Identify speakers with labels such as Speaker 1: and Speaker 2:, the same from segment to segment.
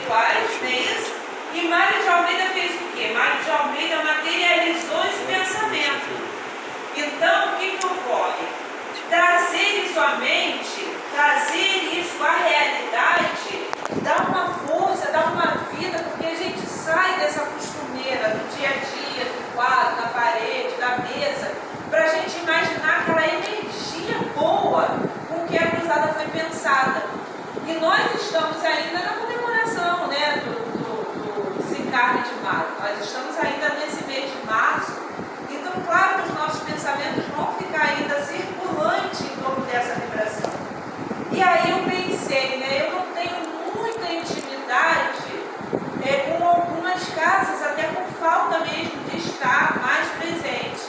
Speaker 1: espirituais, não é isso? E Mário de Almeida fez o quê? Mário de Almeida materializou esse pensamento. Então, o que ocorre? Trazer isso à mente, trazer isso à realidade, dá uma força, dá uma vida, porque a gente sai dessa costumeira do dia a dia, do quadro, da parede, da mesa, para a gente imaginar aquela energia boa com que a cruzada foi pensada. E nós estamos ainda na comemoração, né, do desencarne de Mário. Nós estamos ainda nesse mês de março. Então, claro que os nossos pensamentos vão ficar ainda circulantes em torno dessa vibração. E aí eu pensei, né, eu não tenho muita intimidade com algumas casas, até por falta mesmo de estar mais presente.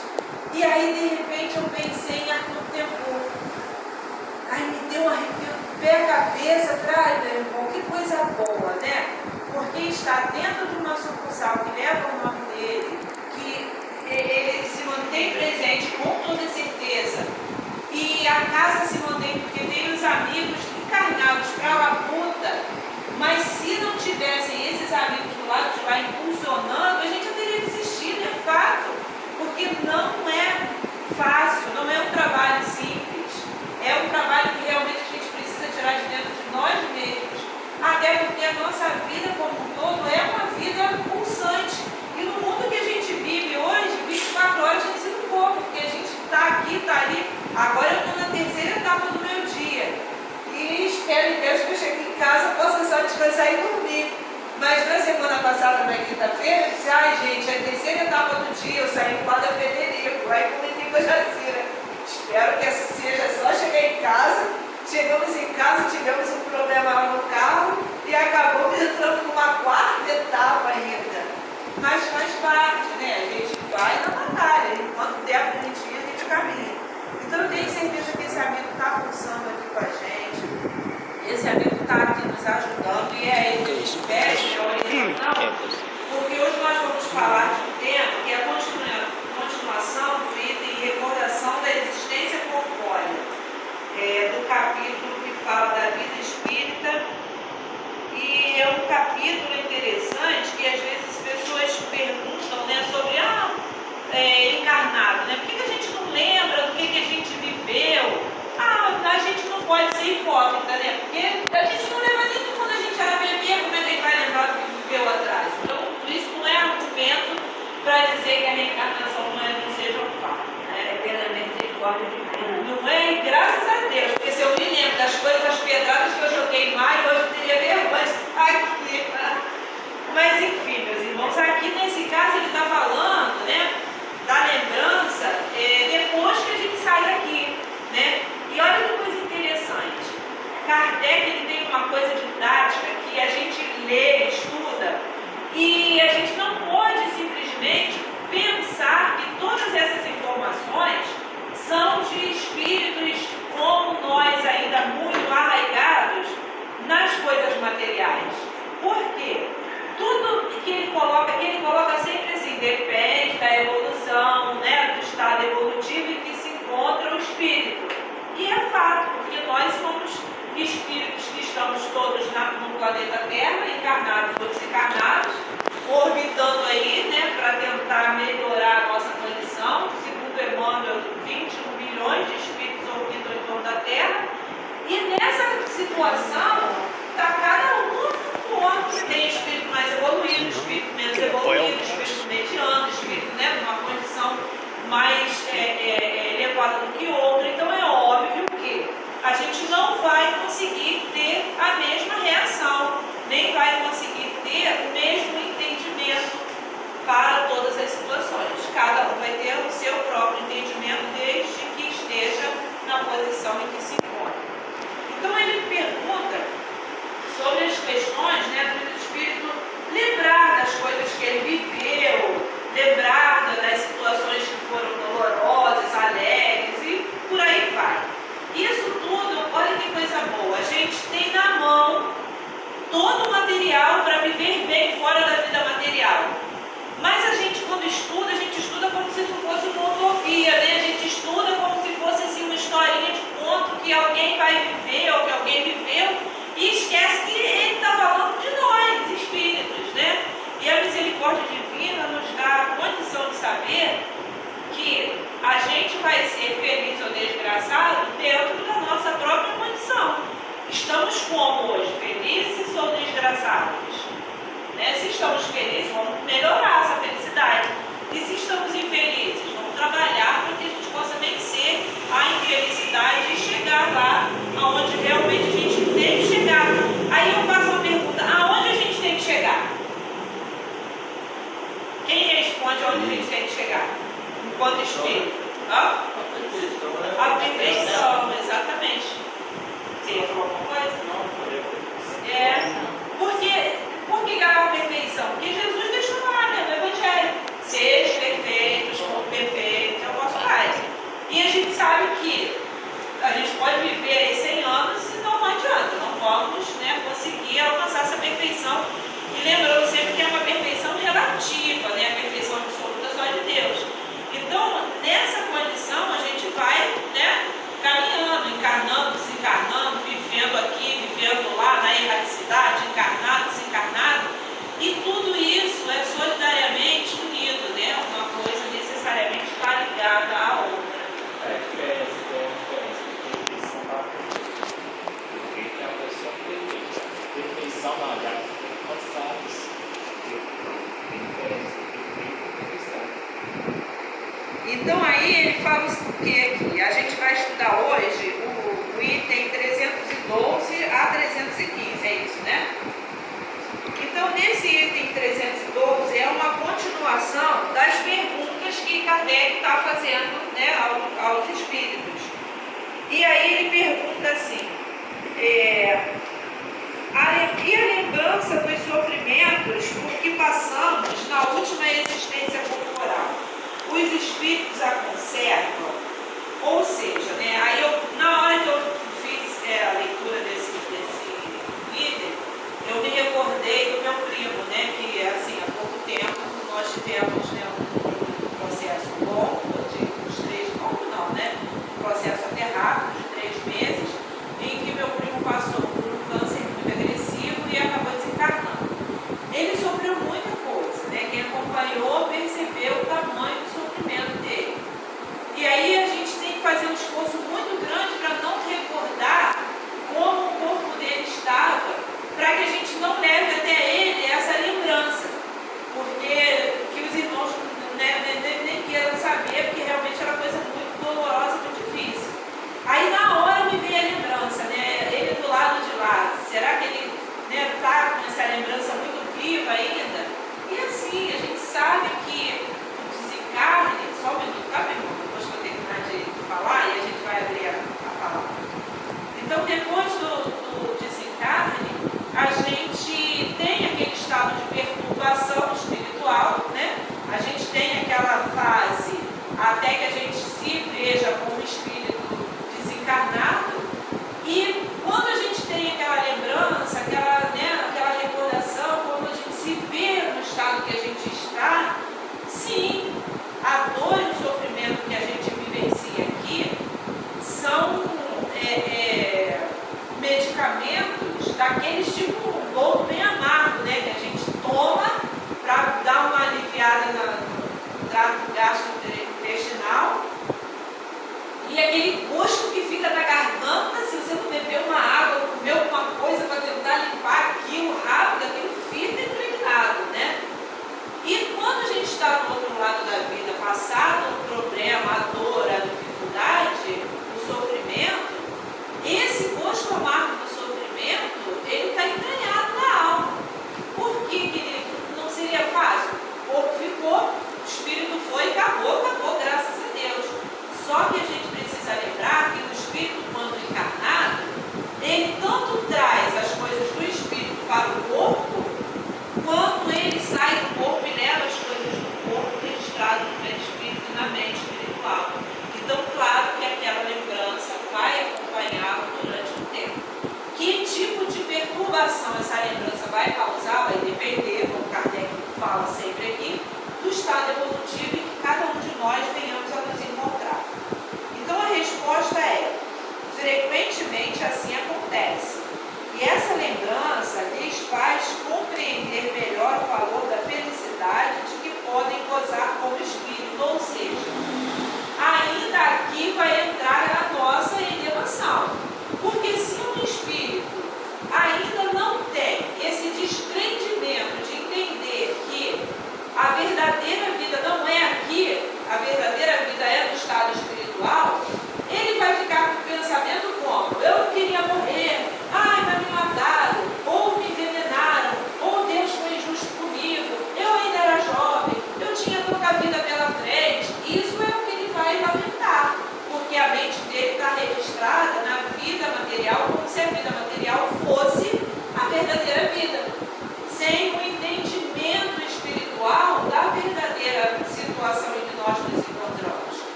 Speaker 1: E aí, de repente, eu pensei em Arthur Tempo. Aí me deu um arrepio no pé a cabeça, ai, meu irmão, que coisa boa, né? Porque está dentro de uma sucursal que leva o nome dele, que ele se mantém presente com toda certeza, e a casa se mantém porque tem os amigos encarnados para a labuta, mas se não tivessem esses amigos do lado de lá impulsionando, a gente já teria desistido, é fato, porque não é fácil, não é um trabalho simples, é um trabalho que realmente a gente precisa tirar de dentro de nós mesmos, até porque a nossa vida como um todo é uma vida pulsante. E no mundo que a gente vive hoje, 24 horas tem sido pouco, porque a gente está aqui, está ali. Agora eu estou na terceira etapa do meu dia. E espero em Deus que eu chegue em casa, possa só descansar e dormir. Mas na semana passada, na quinta-feira, eu disse, ai gente, é a terceira etapa do dia, eu saí do lado da Federico. Aí comentei com a Jacira. Espero que seja só chegar em casa. Chegamos em casa, tivemos um problema lá no carro e acabamos entrando numa quarta etapa ainda. Mas faz parte, né? A gente vai na batalha, enquanto der a bonitinha, a gente caminha. Então eu tenho certeza que esse amigo está pulsando aqui com a gente, esse amigo está aqui nos ajudando, e é ele que a gente pede, a orientação, porque hoje nós vamos falar de um tema que é a continuação do item recordação da existência corpórea, do capítulo que fala da vida espírita. E é um capítulo interessante que às vezes as pessoas perguntam, né, sobre encarnado, né? Por que a gente não lembra do que a gente viveu? A gente não pode ser hipócrita, né? Porque a gente não lembra nem quando a gente era bebê, como é que vai lembrar do que viveu atrás? Então, isso não é argumento para dizer que a reencarnação não seja um fato, né? É pela misericórdia de Deus. Não é? E graças a Deus, porque se eu me lembro das coisas, das pedradas que eu joguei mais, hoje eu teria vergonha de estar aqui. Mas enfim, meus irmãos, aqui nesse caso ele está falando, né, da lembrança depois que a gente sai daqui, né? E olha que coisa interessante. Kardec ele tem uma coisa didática que a gente lê, estuda, e a gente não pode simplesmente pensar que todas essas informações são de espíritos como nós, ainda muito arraigados nas coisas materiais. Por quê? Tudo que ele coloca sempre assim, depende da evolução, né, do estado evolutivo em que se encontra o espírito. E é fato, porque nós somos espíritos que estamos todos no planeta Terra, encarnados ou desencarnados, orbitando aí, né, para tentar melhorar a nossa condição. Segundo Emmanuel, 21 bilhões de espíritos orbitam em torno da Terra. E nessa situação, está cada um no outro. Tem espírito mais evoluído, espírito menos evoluído, espírito mediano, espírito, né, numa condição mais elevada do que outra. Então é óbvio que a gente não vai conseguir ter a mesma reação, nem vai conseguir ter o mesmo entendimento para todas as situações. Cada um vai ter o seu próprio entendimento desde que esteja na posição em que se encontra. Então ele pergunta sobre as questões, né, do espírito lembrar das coisas que ele viveu, lembrar das situações que foram dolorosas, alegres e por aí vai. Isso tudo, olha que coisa boa, a gente tem na mão todo o material para viver bem fora da vida material. Mas a gente, quando estuda, a gente estuda como se isso fosse uma utopia, né? A gente estuda como se fosse assim, uma historinha de conto que alguém vai viver ou que alguém viveu, e esquece que ele está falando de nós. sobre as árvores. Né? Se estamos felizes, vamos melhorar essa felicidade. E se estamos infelizes, vamos trabalhar para que a gente possa vencer a infelicidade e chegar lá aonde realmente a gente tem que chegar. Aí eu faço uma pergunta: aonde a gente tem que chegar? Quem responde aonde a gente tem que chegar? Enquanto espírito? A perfeição, exatamente. Você falou alguma coisa? Por que a perfeição? Porque Jesus deixou lá, né, no Evangelho: sejam perfeitos, como perfeito é o vosso Pai. E a gente sabe que a gente pode viver aí 100 anos e não adianta, não vamos, né, conseguir alcançar essa perfeição. E lembrando sempre que é uma perfeição relativa, né, a perfeição absoluta só de Deus. Então, nessa condição, a gente vai, né, caminhando, encarnando, desencarnando, vivendo aqui, vivendo lá, na erradicidade, encarnado, desencarnado. E tudo isso é solidariamente unido, né? Uma coisa necessariamente está ligada à outra.
Speaker 2: É diferença de perfeição para perfeição. Perfeito é a pessoa perfeita. Perfeição não, já alcançados. Tem diferença de perfeito e perfeição.
Speaker 1: Então aí ele fala o que aqui? A gente vai estudar hoje o item 312 a 315, é isso, né? Então nesse item 312 é uma continuação das perguntas que Kardec está fazendo, né, aos espíritos. E aí ele pergunta assim: e a lembrança dos sofrimentos por que passamos na última existência corporal, os espíritos a conservam? Ou seja, né, aí na hora que eu fiz a leitura desse item, eu me recordei do meu primo, né, que assim, há pouco tempo nós tivemos, né, um processo longo, de uns 3, longo não, né, um processo até rápido, de 3 meses, em que meu primo passou por um câncer muito agressivo e acabou desencarnando. Ele sofreu muita coisa, né, quem acompanhou percebeu o tamanho do sofrimento dele. E aí a gente tem que fazer um esforço muito grande para não recordar como o corpo dele estava, para que a gente não leve até ele essa lembrança. Porque o que os irmãos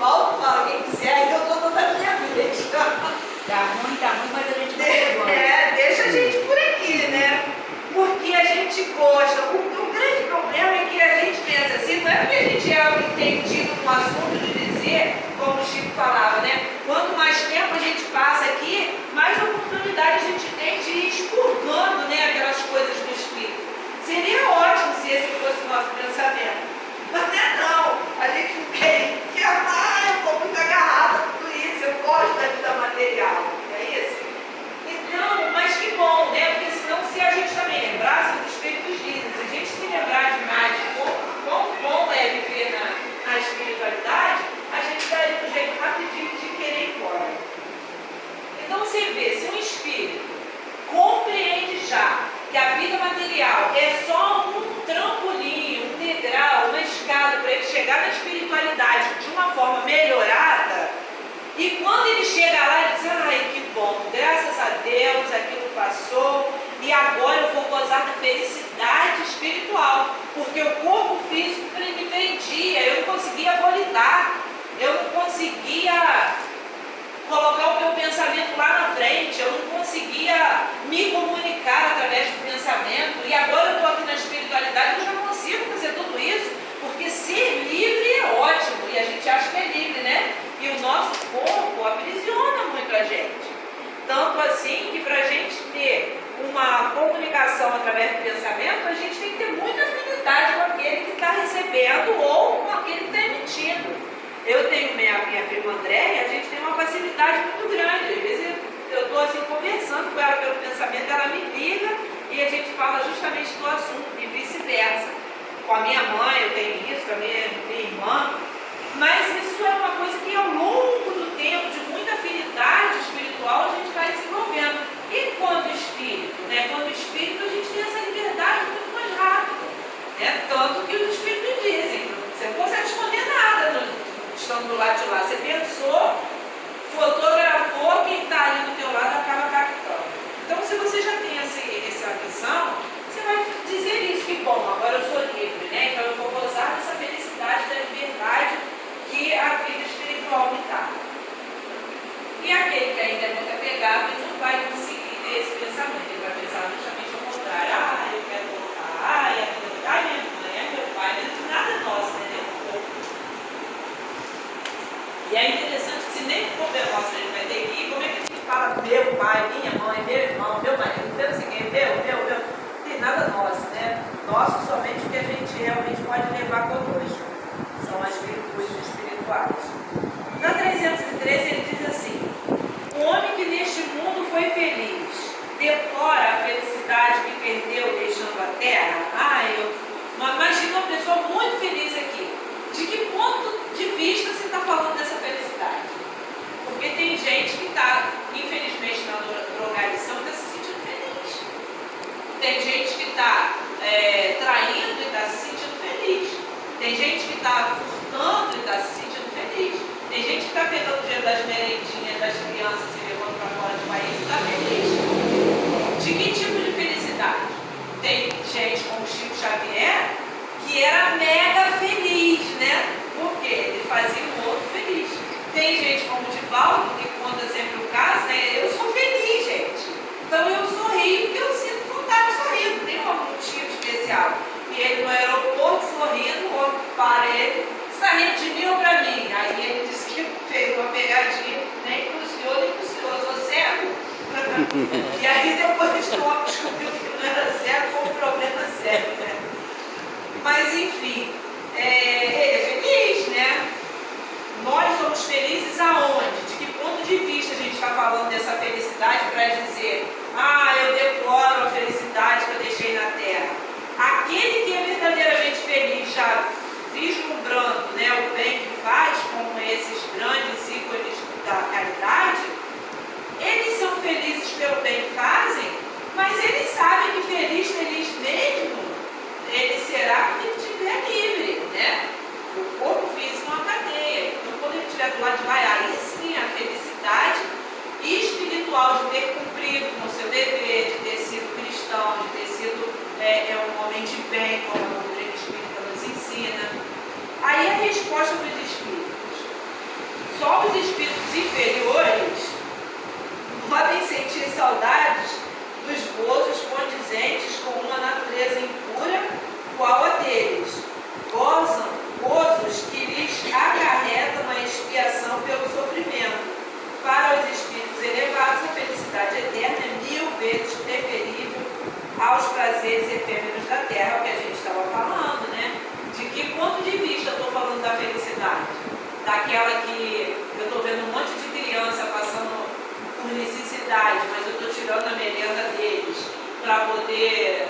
Speaker 1: Paulo fala, quem quiser, eu estou toda a minha vez.
Speaker 3: Tá ruim, mas a gente vai levando.
Speaker 1: Deixa a gente por aqui, né? Porque a gente gosta. O grande problema é que a gente pensa assim, não é porque a gente é entendido no assunto de dizer, como o Chico falava, né? Quanto mais tempo a gente passa aqui, mais oportunidade a gente tem de ir expurgando, né, aquelas coisas do Espírito. Seria ótimo se esse fosse o nosso pensamento. Mas não é não. A gente não quer. Eu estou muito agarrada com tudo isso. Eu gosto da vida material. É isso? Então, mas que bom, né? Porque senão, se a gente também lembrasse, os Espíritos dizem, se a gente se lembrar demais de quão bom é viver na espiritualidade, a gente daria um jeito rapidinho de querer ir embora. Então, você vê, se um espírito compreende já que a vida material é só um trampolim, um degrau, uma escada para ele chegar na espiritualidade de uma forma melhorada, e quando ele chega lá, ele diz, ai, que bom, graças a Deus, aquilo passou, e agora eu vou gozar da felicidade espiritual, porque o corpo físico me prendia, eu não conseguia voltar, eu não conseguia colocar o meu pensamento lá na frente, eu não conseguia me comunicar através do pensamento, e agora eu estou aqui na espiritualidade, eu já consigo fazer tudo isso, porque ser livre é ótimo, e a gente acha que é livre, né? E o nosso corpo aprisiona muito a gente. Tanto assim que para a gente ter uma comunicação através do pensamento, a gente tem que ter muita afinidade com aquele que está recebendo ou com aquele que está emitindo. Eu tenho minha prima Andréia, a gente tem uma facilidade muito grande. Às vezes eu estou assim conversando com ela pelo pensamento, ela me liga e a gente fala justamente do assunto e vice-versa. Com a minha mãe eu tenho isso, com a minha irmã, mas isso é uma coisa que ao longo do tempo, de muita afinidade espiritual, a gente vai desenvolvendo. E quando espírito, né? Quando espírito a gente tem essa liberdade muito mais rápida, né? Tanto que os espíritos dizem, você não consegue esconder nada estando do lado de lá. Você pensou, fotografou, quem está ali do teu lado acaba captando. Então, se você já tem essa visão, você vai dizer isso, que bom, agora eu sou livre, né? Então eu vou gozar dessa felicidade, da liberdade que a vida espiritual me dá. E aquele que ainda é muito apegado, ele não vai conseguir ter esse pensamento, ele vai pensar justamente ao contrário. Eu quero voltar, minha mãe, meu pai, não é nada nosso, né? Nem um pouco. E é interessante que se nem o povo é nosso, ele vai ter que ir, como é que a gente fala meu pai, minha mãe, meu irmão, meu marido, meu seguinte, meu, não tem nada nosso, né? Nosso somente o que a gente realmente pode levar conosco. São as virtudes espirituais. Na 313 ele diz assim, o homem que neste mundo foi feliz, deplora a felicidade que perdeu deixando a terra. Imagina uma pessoa muito feliz aqui. De que ponto de vista você está falando dessa felicidade? Porque tem gente que está, infelizmente, na drogadição e está se sentindo feliz. Tem gente que está traindo e está se sentindo feliz. Tem gente que está furtando e está se sentindo feliz. Tem gente que está pegando o dinheiro das merendinhas das crianças e levando para fora do país e está feliz. De que tipo de felicidade? Tem gente como Chico Xavier que era mega feliz, né? Porque ele fazia o outro feliz. Tem gente como o Divaldo, que conta sempre o caso, né? Eu sou feliz, gente. Então eu sorrio porque eu sinto vontade de sorrir, não tem um motivo especial. E ele no aeroporto sorrindo, o outro para ele, está rindo de mim ou para mim? Aí ele disse que fez uma pegadinha, nem para o senhor, nem para o senhor, eu sou cego. E aí depois descobriu que não era cego, foi um problema sério, né? Mas enfim, ele é feliz, né? Nós somos felizes aonde? De que ponto de vista a gente está falando dessa felicidade para dizer, eu deploro a felicidade que eu deixei na terra. Aquele que é verdadeiramente feliz, já vislumbrando, né, o bem que faz, como esses grandes ícones da caridade, eles são felizes pelo bem que fazem, mas eles sabem que feliz mesmo, ele será quando ele estiver livre, né? O corpo físico é uma cadeia. Então, quando ele estiver do lado de lá, aí sim a felicidade espiritual de ter cumprido com o seu dever, de ter sido cristão, de ter sido um homem de bem, como a doutrina espírita nos ensina. Aí a resposta dos espíritos. Só os espíritos inferiores podem sentir saudades dos gozos condizentes com uma natureza impura, qual a deles. Gozam gozos que lhes acarretam a expiação pelo sofrimento. Para os espíritos elevados, a felicidade eterna é 1000 vezes preferível aos prazeres efêmeros da terra, o que a gente estava falando, né? De que ponto de vista eu estou falando da felicidade? Daquela que eu estou vendo um monte de criança passando por necessidade, mas eu estou tirando a merenda deles para poder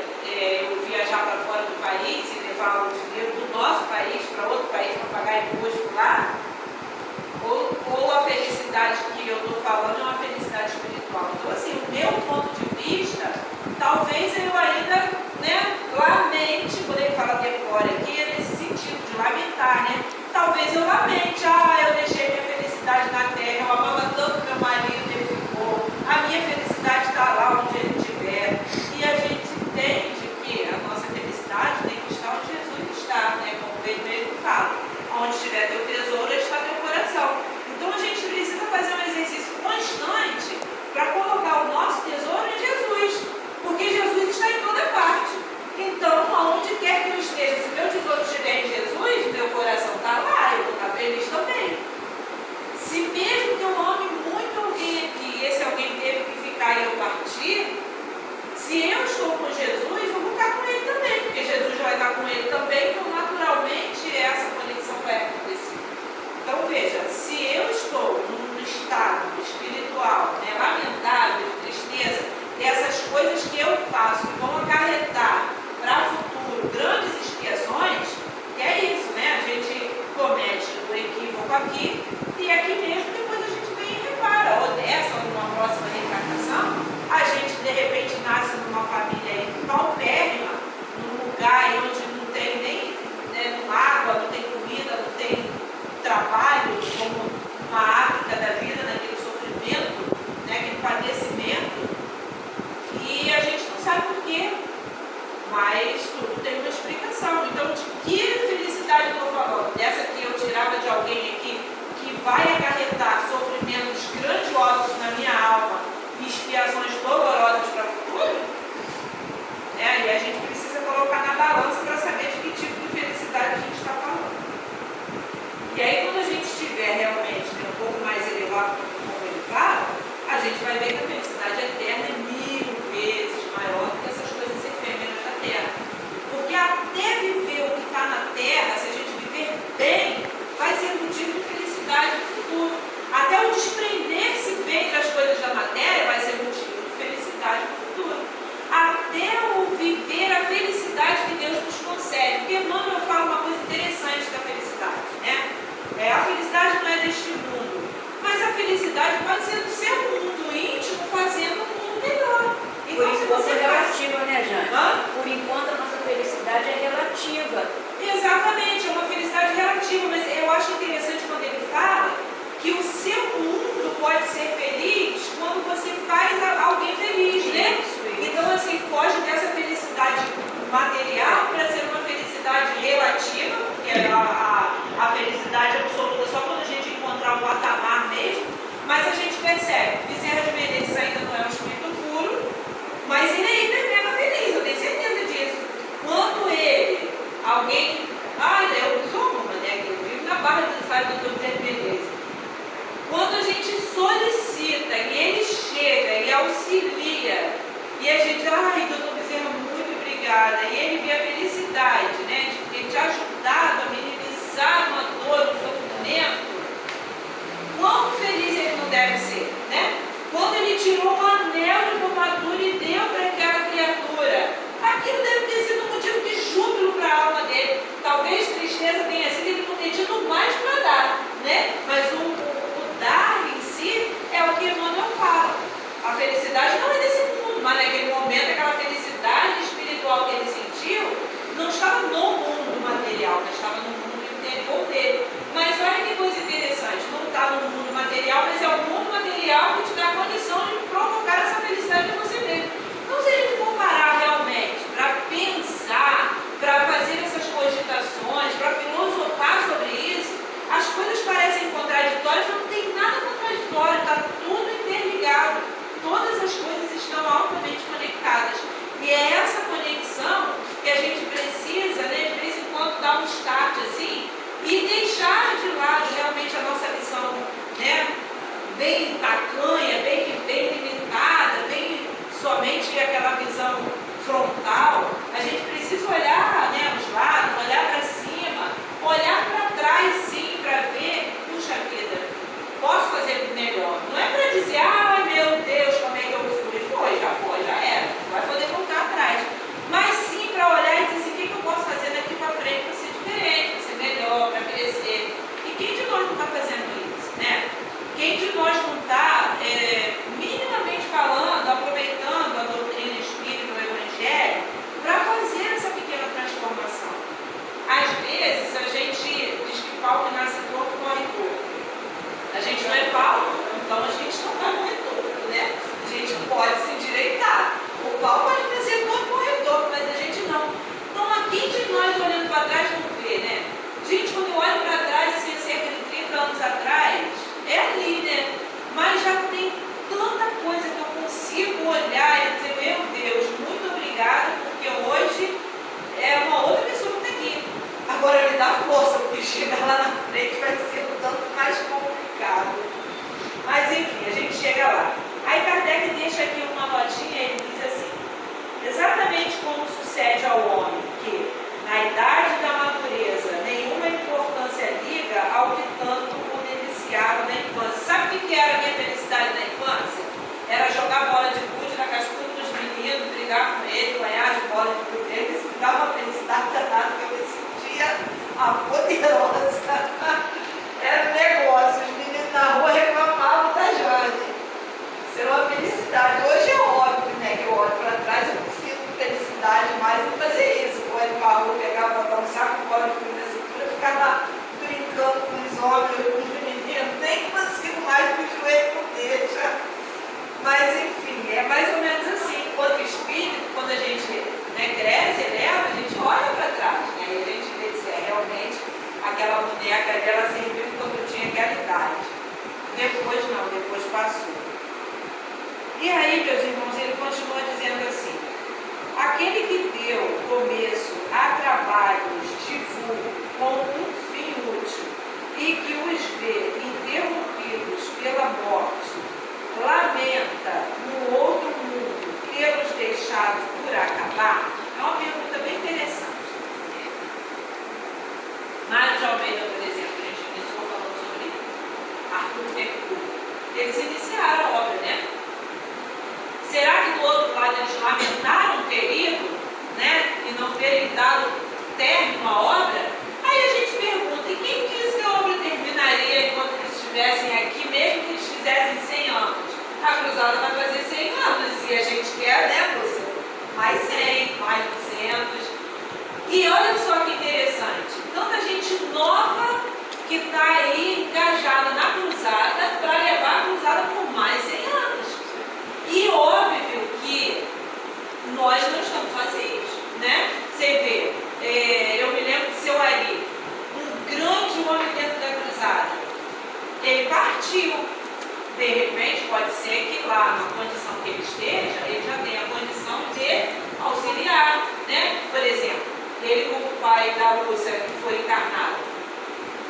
Speaker 1: viajar para fora do país e levar o dinheiro do nosso país para outro país para pagar imposto lá? Ou a felicidade que eu estou falando é uma felicidade espiritual? Então, assim, o meu ponto de vista, talvez eu ainda, né, lamente, quando ele fala decore aqui, é nesse sentido de lamentar, né? Talvez eu lamente, eu deixei minha felicidade na terra, eu amava tanto meu marido, ele ficou, a minha felicidade está lá onde ele estiver. E a gente entende que a nossa felicidade tem que estar onde Jesus está, né? Como ele mesmo fala, onde estiver teu tesouro, está teu coração. Então a gente precisa fazer um exercício constante para colocar o nosso tesouro em Jesus, porque Jesus está em toda parte. Então, aonde quer que eu esteja, se meu tesouro estiver em Jesus, meu coração está lá, eu vou estar feliz também. Se mesmo que eu ame muito alguém aqui, e esse alguém teve que ficar e eu partir, se eu estou com Jesus, eu vou estar com ele também, porque Jesus vai estar com ele também, então naturalmente essa conexão vai acontecer. Então veja, se eu estou num estado espiritual, né, lamentável, de tristeza, essas coisas que eu faço que vão acarretar para o futuro grandes expiações, que é isso, né? A gente comete um equívoco aqui e aqui mesmo depois a gente vem e repara, ou dessa ou numa próxima reencarnação, a gente de repente nasce numa família paupérrima, num lugar onde não tem nem, né, água, não tem comida, não tem trabalho, como uma África da vida, naquele sofrimento, né, aquele padecimento, e a gente não sabe por quê, mas tudo tem uma explicação. Então, de que felicidade eu estou falando? Dessa que eu tirava de alguém aqui, que vai acarretar sofrimentos grandiosos na minha alma e expiações dolorosas para o futuro? E a gente precisa colocar na balança para saber de que tipo de felicidade a gente está falando. E aí, quando a gente estiver realmente um pouco mais elevado, como ele fala, a gente vai ver que a felicidade eterna é 1000 vezes maior do que essas coisas efêmeras da terra. Porque até viver o que está na terra, se a gente viver bem, vai ser motivo de felicidade no futuro. Até o desprender-se bem das coisas da matéria vai ser motivo de felicidade no futuro. Até o viver a felicidade que Deus nos concede. Porque Emmanuel fala uma coisa interessante da felicidade, né? A felicidade não é deste mundo, mas a felicidade pode ser do seu mundo íntimo, fazendo um mundo melhor. Então,
Speaker 3: por
Speaker 1: se
Speaker 3: enquanto
Speaker 1: você
Speaker 3: é relativa, né, Jane? Por enquanto a nossa felicidade é relativa.
Speaker 1: Exatamente, é uma felicidade relativa, mas eu acho interessante quando ele fala que o seu mundo pode ser feliz quando você faz alguém feliz, né?
Speaker 3: Isso.
Speaker 1: Então, assim, foge dessa felicidade material para ser uma felicidade relativa, que é a felicidade absoluta só quando a gente encontrar um patamar mesmo, mas a gente percebe que Bezerra de Menezes ainda não é um espírito puro, mas ele é hiper mega feliz, eu tenho certeza disso. Quando alguém, eu sou uma, né, que eu vivo na barra do ensaio do Dr. Bezerra de Menezes. Quando a gente solicita e ele chega e auxilia, e a gente, doutor Bezerra, muito obrigada, e ele vê a felicidade, né, de ter te ajudado a minimizar uma dor, um sofrimento, quão feliz ele não deve ser, né? Quando ele tirou um anel de formatura e deu para aquela criatura, aquilo deve ter sido um motivo de júbilo para a alma dele. Talvez tristeza tenha sido ele não ter tido mais para dar, né? Mas o dar em si é o que Emmanuel fala. A felicidade não é desse mundo, mas naquele momento aquela felicidade espiritual que ele sentiu não estava no mundo material, mas estava bem tacanha, bem limitada, bem somente aquela visão frontal, a gente precisa olhar, né, os lados, olhar para cima, olhar para trás sim, para ver, puxa vida, posso fazer melhor. Não é para dizer, ah, meu Deus, como é que eu fui? Já era, não vai poder voltar atrás. Mas sim para olhar e dizer assim, o que eu posso fazer daqui para frente para ser diferente, para ser melhor, para crescer. E quem de nós não está fazendo isso, né? Quem de nós não está minimamente falando, aproveitando a doutrina espírita, o evangelho, para fazer essa pequena transformação? Às vezes a gente diz que pau que nasce torto corre torto. A gente não é pau, então a gente não vai morrer torto, né? A gente pode se endireitar. O pau pode nascer torto corre torto, mas a gente não. Então a quem de nós olhando para trás não vê, né? Gente, quando eu olho para trás, assim, cerca de 30 anos atrás, é ali, né? Mas já tem tanta coisa que eu consigo olhar e dizer, meu Deus, muito obrigada, porque hoje é uma outra pessoa que está aqui. Agora me dá força, porque chegar lá na frente vai ser um tanto mais complicado. Mas enfim, a gente chega lá. Aí Kardec deixa aqui uma notinha e ele diz assim, exatamente como sucede ao homem, que na idade da madureza nenhuma importância liga ao que tanto o deliciava na infância. Sabe o que era a minha felicidade na infância? Era jogar bola de gude na cascuda dos meninos, brigar com ele, ganhar de bola de gude deles, isso me dava uma felicidade danada, que eu me sentia a poderosa. Era um negócio, os meninos na rua reclamavam da Jane. Isso era uma felicidade. Hoje é óbvio, né, que eu olho para trás, eu não sinto felicidade mais em fazer isso. Eu olho para a rua, pegar, botar um saco de bola de gude na cintura, ficar lá brincando com os homens, com os meninos, nem consigo mais, porque o joelho não deixa. Mas enfim, é mais ou menos assim. Enquanto espírito, quando a gente, né, cresce, eleva, a gente olha para trás, né, e a gente vê se realmente aquela boneca dela serviu quando eu tinha aquela idade. Depois não, depois passou. E aí, meus irmãos, ele continua dizendo assim, aquele que deu começo a trabalhos de vulgo com um fim útil e que os vê interrompidos pela morte, lamenta no outro mundo tê-los deixado por acabar? É uma pergunta bem interessante. Mário de Almeida, por exemplo, a gente iniciou falando sobre Arthur Mercúrio. Eles iniciaram a obra, né? Será que do outro lado eles lamentaram ter ido, né? E não terem dado término à obra? Aí a gente pergunta, e quem disse que a obra terminaria enquanto eles estivessem aqui, mesmo que eles fizessem 100 anos? A cruzada vai fazer 100 anos e a gente quer, né, você? Mais 100, mais 200. E olha só que interessante, tanta gente nova que está aí engajada na cruzada para levar a cruzada por mais 100 anos. E óbvio que nós não estamos sozinhos, né? Você vê, eu me lembro de seu Ari, um grande homem dentro da cruzada. Ele partiu. De repente, pode ser que lá, na condição que ele esteja, ele já tenha a condição de auxiliar, né? Por exemplo, ele como pai da Lúcia, que foi encarnado,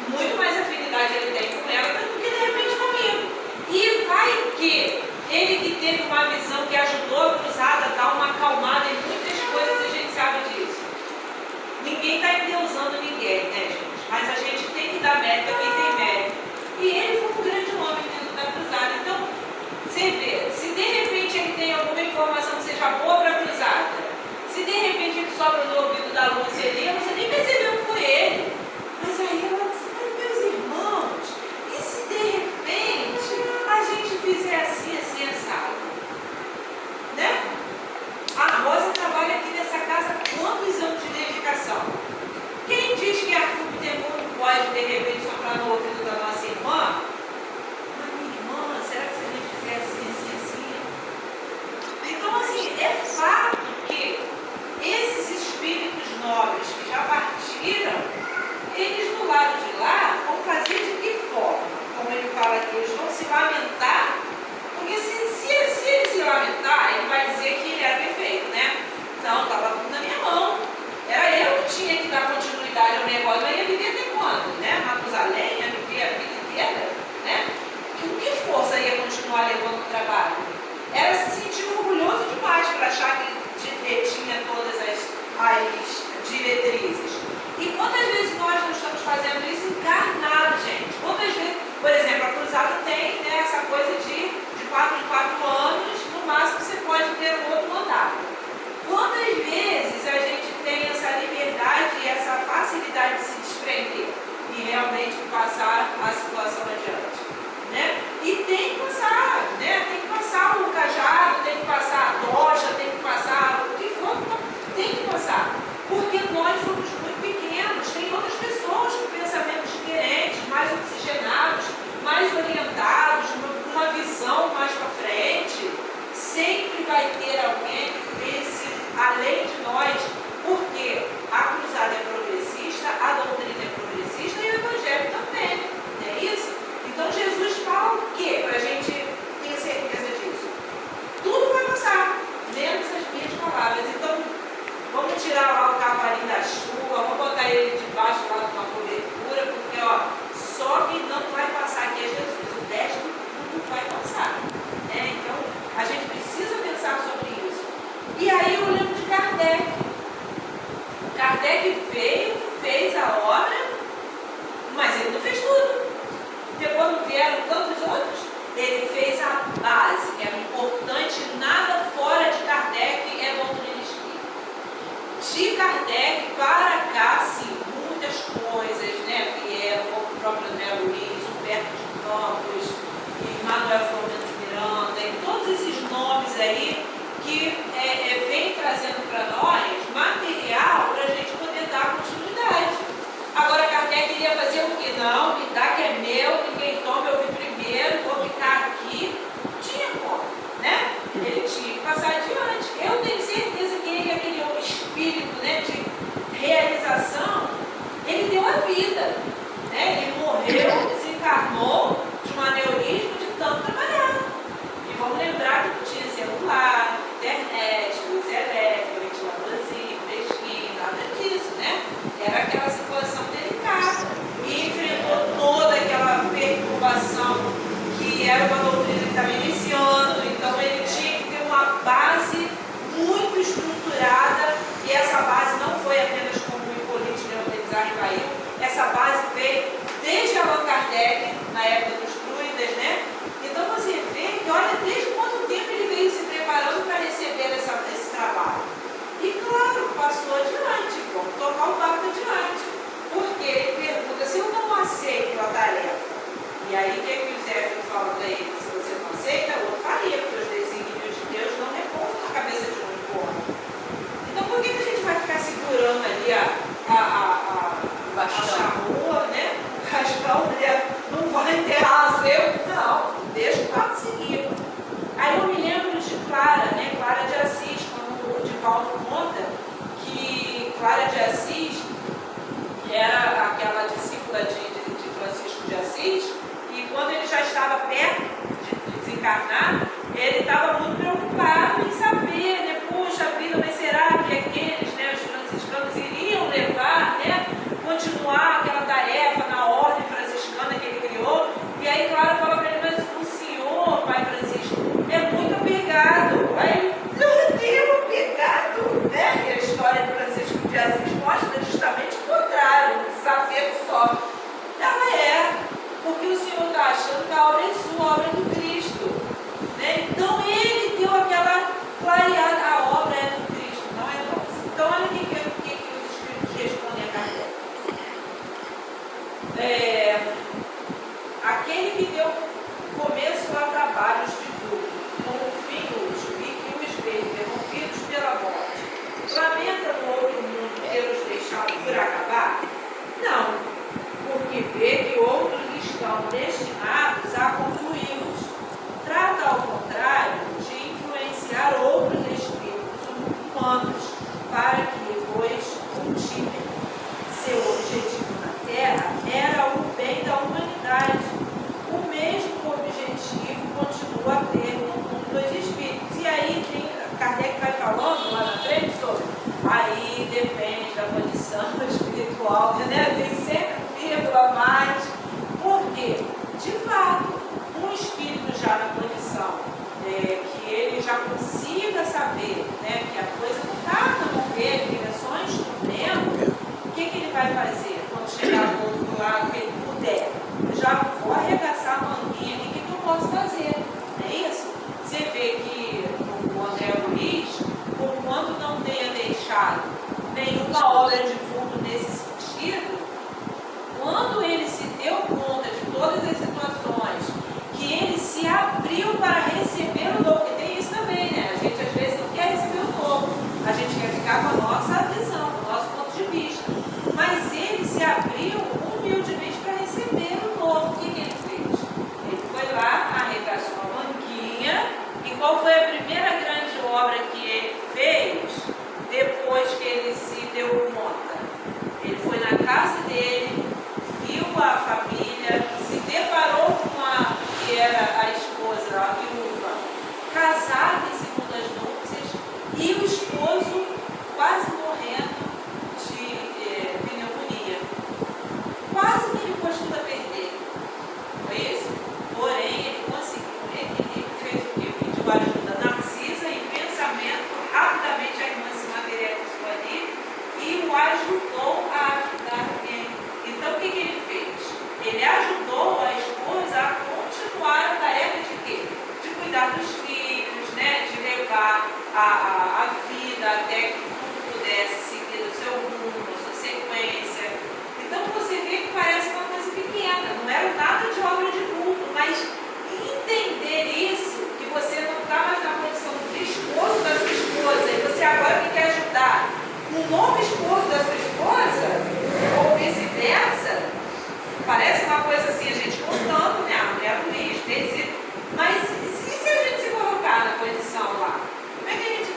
Speaker 1: muito mais afinidade ele tem com ela do que de repente comigo. E vai que ele que teve uma visão que ajudou a cruzada a dar uma acalmada em muitas coisas, a gente sabe disso. Ninguém está endeusando ninguém, né, gente? Mas a gente tem que dar mérito a quem tem mérito. E ele foi um grande homem dentro da cruzada. Então, você vê, se de repente ele tem alguma informação que seja boa para a cruzada, se de repente ele sobra no ouvido da Lúcia ali, você nem percebeu que foi ele. Mas aí ela disse, mas meus irmãos, e se de repente a gente fizer assim, assim, assado? Né? A Rosa trabalha aqui nessa casa há quantos anos de dedicação? Quem diz que Arthur Bittencourt não pode, de repente, soprar no ouvido da nossa irmã? Mas minha irmã, será que se a gente fizer assim, assim, assim? Então, assim, é fato que esses espíritos nobres que já partiram, eles do lado de lá vão fazer de que forma? Como ele fala aqui, eles vão se lamentar, porque se ele se lamentar, ele vai dizer que ele era perfeito, né? Não, estava tudo na minha mão. Era eu que tinha que dar continuidade ao negócio, eu ia viver até quando, né? Matusalém, ia viver a vida inteira, né? Que força ia continuar levando o trabalho. Era se sentir orgulhoso demais para achar que tinha todas as diretrizes. E quantas vezes nós não estamos fazendo isso encarnado, gente? Quantas vezes, por exemplo, a cruzada tem, né, essa coisa de 4 em 4 anos, no máximo você pode ter um outro mandato. Quantas vezes a gente tem essa liberdade e essa facilidade de se desprender e realmente passar a situação adiante, né? E tem que passar, né? Tem que passar o cajado, tem que passar a tocha, tem que passar o que for, tem que passar. Porque nós somos muito pequenos, tem outras pessoas com pensamentos diferentes, mais oxigenados, mais orientados, numa visão mais para frente. Sempre vai ter alguém que pense além de nós, porque a cruzada é progressista, a doutrina é progressista e o evangelho também, não é isso? Então Jesus fala o quê? Para a gente ter certeza disso. Tudo vai passar, menos as minhas palavras. Então, vamos tirar lá o cavalinho da chuva, vamos botar ele debaixo lá de uma cobertura, porque ó, só quem não vai passar aqui é Jesus, o resto tudo vai passar. Né? Então, a gente precisa pensar sobre isso. E aí eu lembro de Kardec. Kardec veio, fez a obra, mas ele não fez tudo. Porque quando vieram tantos outros, ele fez a base, que era importante, nada fora de Kardec é doutrina espírita. De Kardec para cá, sim, muitas coisas, né, vieram, como o próprio André Luiz, Humberto de Campos, e Manuel Florento de Miranda, e todos esses nomes aí que vem trazendo para nós material para a gente poder dar continuidade. Agora Kardec iria fazer o quê? Não, me dá que é meu, ninguém toma, eu vim primeiro, vou ficar aqui. Não tinha como, né? Ele tinha que passar adiante. Eu tenho certeza que ele, aquele espírito, né, de realização, ele deu a vida. Né? Ele morreu, desencarnou de um aneurisma de tanto trabalhar. E vamos lembrar que não tinha celular, internet, luz elétrica, ventiladorzinho, fresquinho, nada disso, né? Era aquela situação delicada. E enfrentou toda aquela perturbação que era uma doutrina que estava iniciando. Então ele tinha que ter uma base muito estruturada. E essa base não foi apenas como o Hipólito Leontezar caiu. Essa base veio desde Allan Kardec, na época dos druidas, né? Então você vê que olha desde quanto tempo ele veio se preparando para receber esse trabalho. E claro, passou adiante, vamos tocar o barco adiante. Porque ele pergunta, se eu não aceito a tarefa, e aí o que o Zé fala para ele? Se você não aceita, eu faria, porque os desígnios de Deus não repousam na cabeça de um homem. Então por que a gente vai ficar segurando ali a charrua, né? O cascão, né? Não vai enterrar eu? Não, deixa o barco seguir. Aí eu me lembro de Clara, né? Clara de Assis, quando o Divaldo conta que Clara de Assis era aquela discípula de Francisco de Assis, e quando ele já estava perto de desencarnar, ele estava muito preocupado em saber, né? Puxa vida, mas será que aqueles, né, os franciscanos iriam levar, né? Continuar aquela tarefa na ordem franciscana que ele criou? E aí Clara fala para ele, mas o senhor, Pai Francisco, é muito apegado. Aí ele é apegado, né? E a história de Francisco de Assis mostra justamente o contrário, desapego só. Ela é, porque o senhor está achando que a obra é sua, a obra é do Cristo. Né? Então ele deu aquela clareada, a obra é do Cristo, não é nossa. Então olha o que os Espíritos respondem a Kardec. Aquele que deu começo a trabalhos de tudo, com o fim último, e que os veio interrompidos pela morte, lamenta no outro mundo ter-os deixado por acabar? Não, porque vê que outros estão destinados a concluí-los. Trata, ao contrário, de influenciar outros espíritos humanos para que os cultivem. Seu objetivo na Terra era o bem da humanidade. O mesmo objetivo continua a ter no mundo dos espíritos. E aí Kardec vai falando lá na frente sobre aí depende da condição espiritual, né? Tem sempre vírgula mais. Por quê? De fato, um espírito já na condição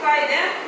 Speaker 1: vai, né?